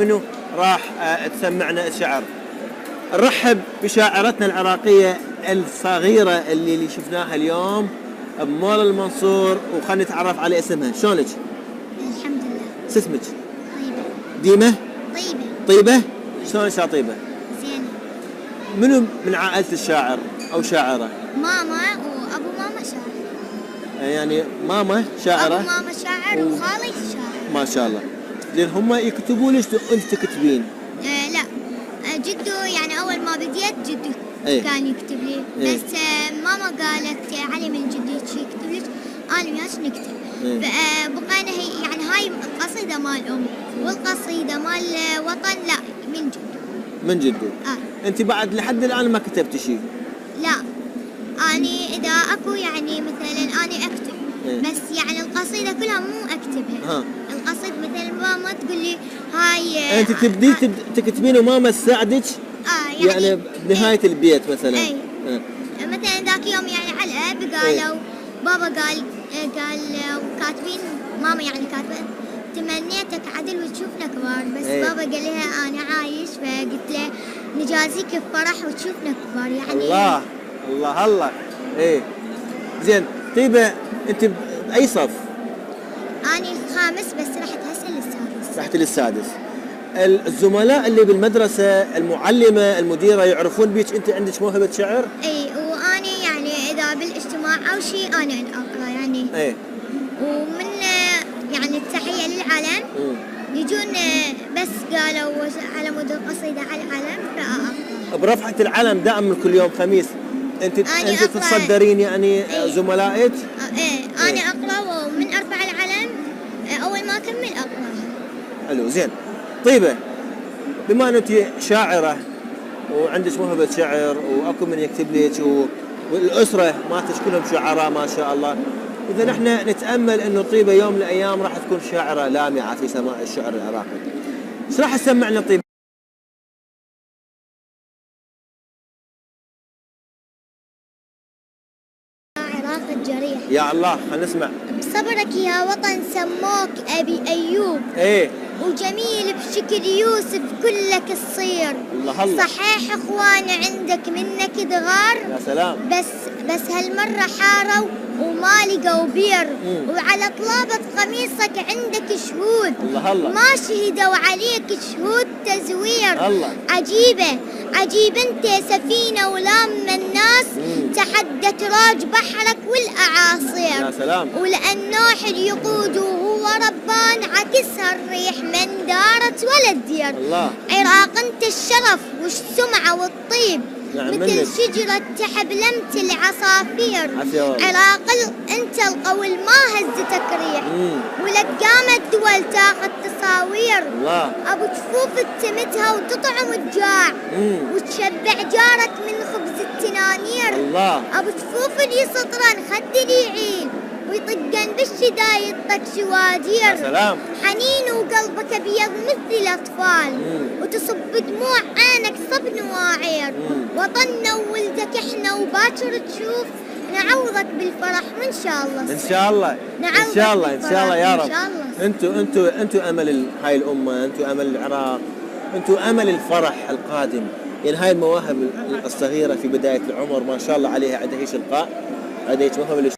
منو راح تسمعنا الشعر. نرحب بشاعرتنا العراقية الصغيرة اللي شفناها اليوم بمول المنصور، وخلنا نتعرف على اسمها. شلونك؟ الحمد لله. شو اسمك؟ طيبة. ديمة؟ طيبة. طيبة؟ شلونك يا طيبة؟ زينة. منو من عائلة الشاعر أو شاعرة؟ ماما وأبو ماما شاعر. يعني ماما شاعرة؟ أبو ماما شاعر وخالي شاعر. ما شاء الله. زين هم يكتبون ليش وأنت تكتبين؟ لا، جدو يعني أول ما بديت جدو كان يكتب لي، بس ماما قالت علي من جدو يكتب لك، أنا وياك نكتب. بقينا هي يعني هاي القصيدة مال أم والقصيدة مال وطن لا من جدو. من جدو؟ أنت بعد لحد الآن ما كتبتي شيء؟ لا، أني إذا أكو يعني مثلا أني أكتب، بس يعني القصيدة كلها مو أكتبها. القصيدة مثلا ماما تقول لي هاي أنت تبدي تكتبين وماما تساعدك؟ يعني بنهاية البيت مثلا. مثلا ذاك يوم يعني على الأب قالوا بابا قال كاتبين، ماما يعني كاتبة تمنيتك عدل وتشوفنا كبار، بس بابا قال لها أنا عايش، فقلت له نجازيك بفرح وتشوفنا كبار. يعني الله الله الله. زين طيبة، أنت بأي صف؟ أنا الخامس، بس رحت هسه للسادس. رحت للسادس. الزملاء اللي بالمدرسة، المعلمة، المديرة يعرفون بيك أنت عندك موهبة شعر؟ وأني يعني إذا بالاجتماع أو شيء أنا أقرأ يعني. ومن يعني التحية للعلم يجون، بس قالوا على مود القصيدة على العلم فأقرأ. برفعة العلم دائما كل يوم خميس أنت تتصدرين يعني زملائك؟ أنا أقرأ، ومن أرفع العلم أول ما أكمل أقرأ. حلو. زين طيبة، بما أن أنت شاعرة وعندك موهبة شعر وأكو من يكتب لك والأسرة مالتك كلهم شعراء ما شاء الله، إذا نحن نتأمل أنه طيبة يوم من الأيام راح تكون شاعرة لامعة في سماء الشعر العراقي. ايش راح تسمعنا طيبة؟ عراق الجريح. يا الله خلينا نسمع. بصبرك يا وطن سموك أبي أيوب، وجميل بشكل يوسف كلك تصير. الله الله. صحيح اخوان عندك منك دغار، يا سلام، بس هالمرة حاروا وما لقوا بير، وعلى طلابة قميصك عندك شهود. الله الله. ما شهدوا عليك شهود تزوير. الله. عجيب انت سفينة ولام الناس تحدى تراج بحرك والاعاصير. يا سلام. ولان نوح يقود وهو ربان عكسها الريح من دارت ولا الدير. الله. عراق انت الشرف والسمعة والطيب، مثل شجرة تحبلمت العصافير. عراق انت القول ما هزتك ريح، ولك قامت دول تاخذ تصاوير. الله. ابو جفوف تمتها وتطعم الجاع، وتشبع جارك من خبز التنانير. الله. ابو جفوف اللي سطرا خد اللي يعين، ويطقن بالشدايد يطق شوادير. يا سلام. حنين وقلبك ابيض مثل الاطفال، وتصب دموع عينك صب نواعير. وطننا وولدك احنا وباكر تشوف نعوضك بالفرح، وان شاء الله ان شاء الله ان شاء الله ان شاء الله يا رب. انتوا امل هاي الامه، انتوا امل العراق، انتوا امل الفرح القادم. يعني هاي المواهب الصغيره في بدايه العمر ما شاء الله عليها، عندها هيك القاء، عندها هيك موهبه